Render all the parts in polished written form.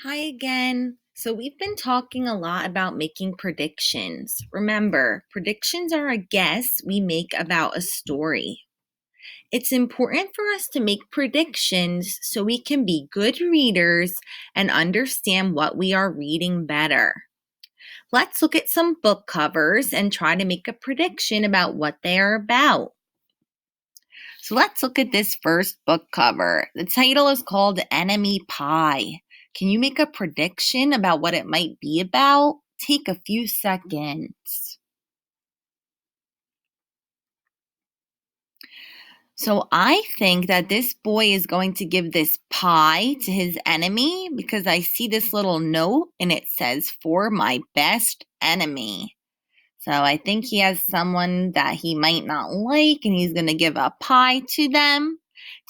Hi again. So, we've been talking a lot about making predictions. Remember, predictions are a guess we make about a story. It's important for us to make predictions so we can be good readers and understand what we are reading better. Let's look at some book covers and try to make a prediction about what they are about. So let's look at this first book cover. The title is called Enemy Pie. Can you make a prediction about what it might be about? Take a few seconds. So I think that this boy is going to give this pie to his enemy because I see this little note and it says, "For my best enemy." So I think he has someone that he might not like and he's going to give a pie to them.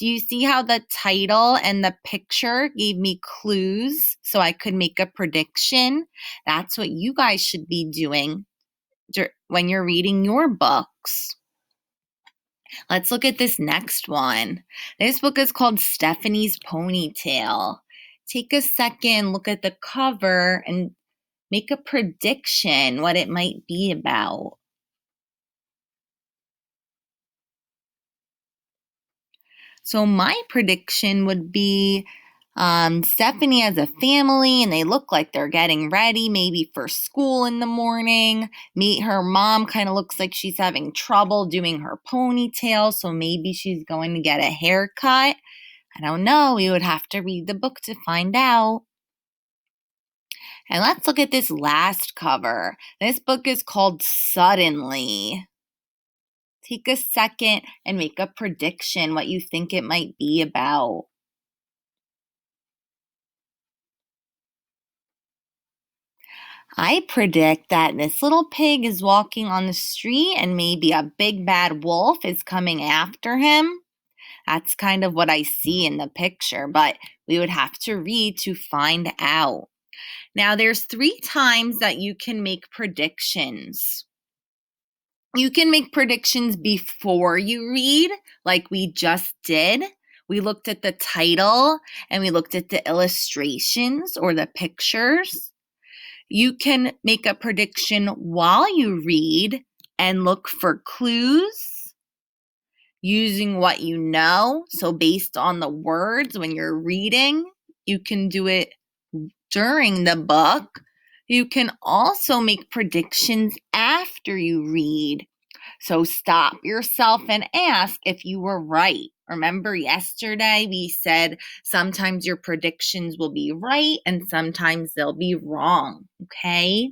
Do you see how the title and the picture gave me clues so I could make a prediction? That's what you guys should be doing when you're reading your books. Let's look at this next one. This book is called Stephanie's Ponytail. Take a second, look at the cover, and make a prediction what it might be about. So my prediction would be Stephanie has a family and they look like they're getting ready maybe for school in the morning. Her mom kind of looks like she's having trouble doing her ponytail, so maybe she's going to get a haircut. I don't know. We would have to read the book to find out. And let's look at this last cover. This book is called Suddenly. Take a second and make a prediction what you think it might be about. I predict that this little pig is walking on the street and maybe a big bad wolf is coming after him. That's kind of what I see in the picture, but we would have to read to find out. Now, there's 3 times that you can make predictions. You can make predictions before you read, like we just did. We looked at the title and we looked at the illustrations or the pictures. You can make a prediction while you read and look for clues using what you know. So, based on the words when you're reading, you can do it during the book. You can also make predictions after you read. So stop yourself and ask if you were right. Remember yesterday we said sometimes your predictions will be right and sometimes they'll be wrong, okay?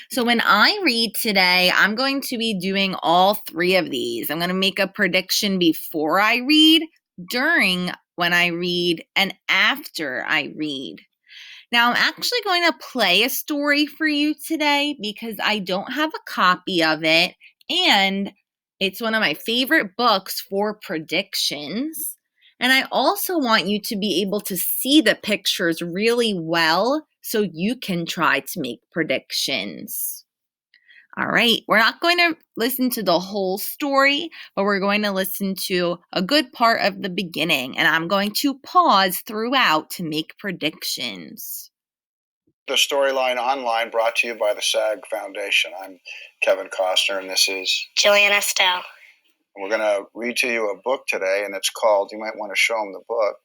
So when I read today, I'm going to be doing all 3 of these. I'm going to make a prediction before I read, during when I read, and after I read. Now, I'm actually going to play a story for you today because I don't have a copy of it, and it's one of my favorite books for predictions. And I also want you to be able to see the pictures really well so you can try to make predictions. All right, we're not going to listen to the whole story, but we're going to listen to a good part of the beginning, and I'm going to pause throughout to make predictions. The Storyline Online, brought to you by the SAG Foundation. I'm Kevin Costner, and this is Jillian Estelle. We're going to read to you a book today, and it's called, you might want to show them the book.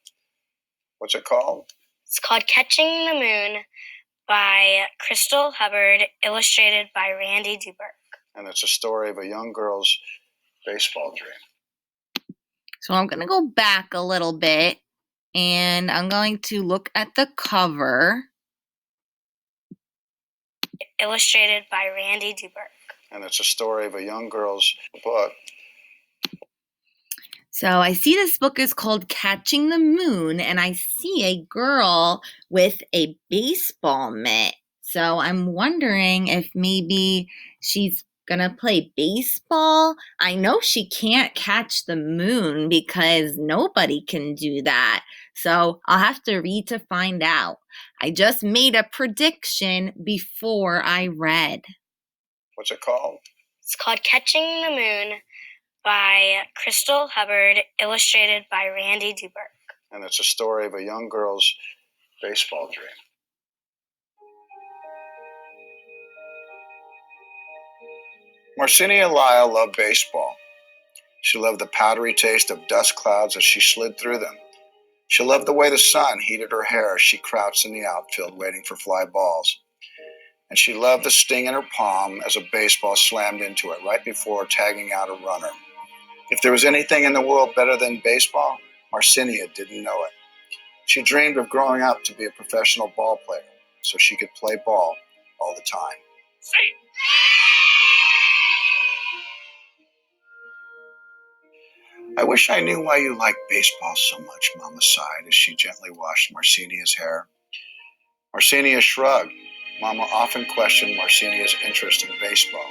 What's it called? It's called Catching the Moon by Crystal Hubbard, illustrated by Randy Duberg. And it's a story of a young girl's baseball dream. So I'm going to go back a little bit, and I'm going to look at the cover. Illustrated by Randy Duberg. And it's a story of a young girl's book. So I see this book is called Catching the Moon, and I see a girl with a baseball mitt. So I'm wondering if maybe she's gonna play baseball. I know she can't catch the moon because nobody can do that. So I'll have to read to find out. I just made a prediction before I read. What's it called? It's called Catching the Moon by Crystal Hubbard, illustrated by Randy Duberg. And it's a story of a young girl's baseball dream. Marcinia Lyle loved baseball. She loved the powdery taste of dust clouds as she slid through them. She loved the way the sun heated her hair as she crouched in the outfield waiting for fly balls. And she loved the sting in her palm as a baseball slammed into it right before tagging out a runner. If there was anything in the world better than baseball, Marcinia didn't know it. She dreamed of growing up to be a professional ball player so she could play ball all the time. I wish I knew why you like baseball so much, Mama sighed as she gently washed Marcinia's hair. Marcinia shrugged. Mama often questioned Marcinia's interest in baseball,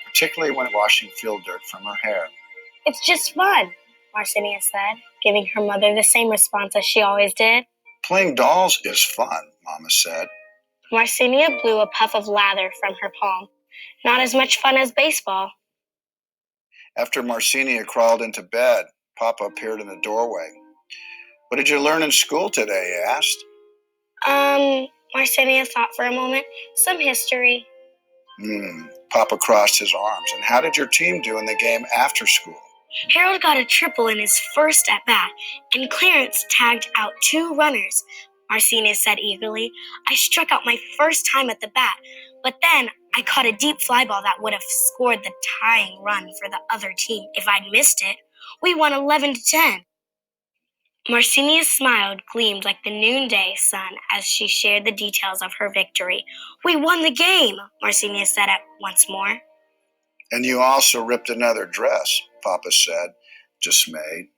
particularly when washing field dirt from her hair. It's just fun, Marcinia said, giving her mother the same response as she always did. Playing dolls is fun, Mama said. Marcinia blew a puff of lather from her palm. Not as much fun as baseball. After Marcinia crawled into bed, Papa appeared in the doorway. What did you learn in school today? He asked. Marcinia thought for a moment. Some history. Papa crossed his arms. And how did your team do in the game after school? Harold got a triple in his first at-bat, and Clarence tagged out 2 runners, Marcinia said eagerly. I struck out my first time at the bat, but then I caught a deep fly ball that would have scored the tying run for the other team if I'd missed it. We won 11-10. Marcinia's smile gleamed like the noonday sun as she shared the details of her victory. We won the game, Marcinia said once more. And you also ripped another dress, Papa said, dismayed.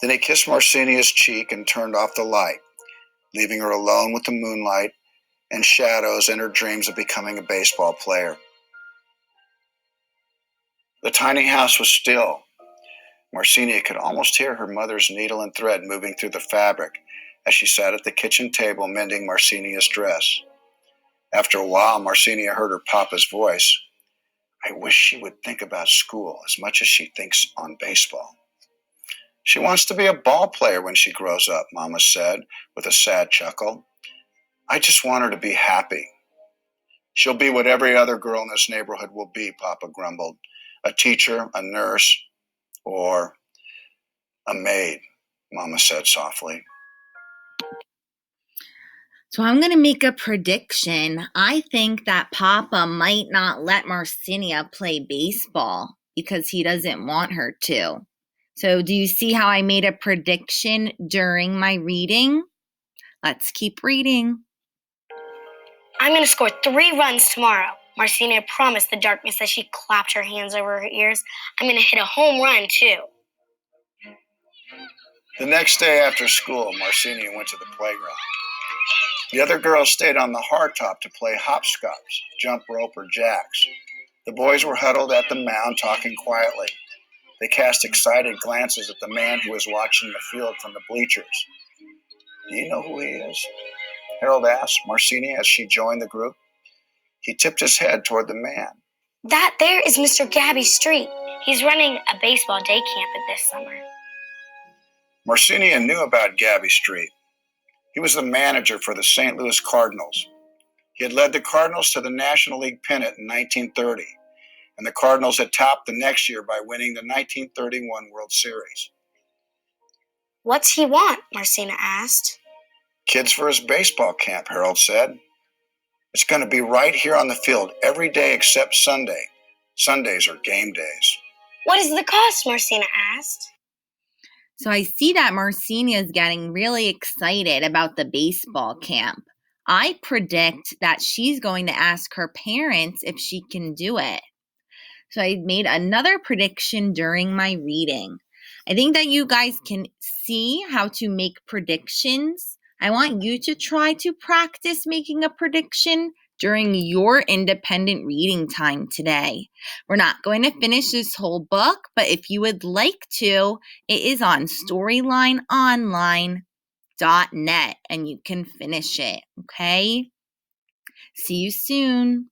Then he kissed Marcinia's cheek and turned off the light, leaving her alone with the moonlight and shadows and her dreams of becoming a baseball player. The tiny house was still. Marcinia could almost hear her mother's needle and thread moving through the fabric as she sat at the kitchen table mending Marcinia's dress. After a while, Marcinia heard her papa's voice. I wish she would think about school as much as she thinks on baseball. She wants to be a ball player when she grows up, Mama said with a sad chuckle. I just want her to be happy. She'll be what every other girl in this neighborhood will be, Papa grumbled. A teacher, a nurse, or a maid, Mama said softly. So I'm going to make a prediction. I think that Papa might not let Marcinia play baseball because he doesn't want her to. So do you see how I made a prediction during my reading? Let's keep reading. I'm going to score 3 runs tomorrow. Marcinia promised the darkness as she clapped her hands over her ears. I'm going to hit a home run, too. The next day after school, Marcinia went to the playground. The other girls stayed on the hardtop to play hopscotch, jump rope, or jacks. The boys were huddled at the mound talking quietly. They cast excited glances at the man who was watching the field from the bleachers. Do you know who he is? Harold asked Marcinia as she joined the group. He tipped his head toward the man. That there is Mr. Gabby Street. He's running a baseball day camp this summer. Marcinia knew about Gabby Street. He was the manager for the St. Louis Cardinals. He had led the Cardinals to the National League pennant in 1930, and the Cardinals had topped the next year by winning the 1931 World Series. What's he want? Marcinia asked. Kids for his baseball camp, Harold said. It's going to be right here on the field every day except Sunday. Sundays are game days. What is the cost? Marcinia asked. So I see that Marcinia is getting really excited about the baseball camp. I predict that she's going to ask her parents if she can do it. So I made another prediction during my reading. I think that you guys can see how to make predictions. I want you to try to practice making a prediction during your independent reading time today. We're not going to finish this whole book, but if you would like to, it is on StorylineOnline.net and you can finish it, okay? See you soon.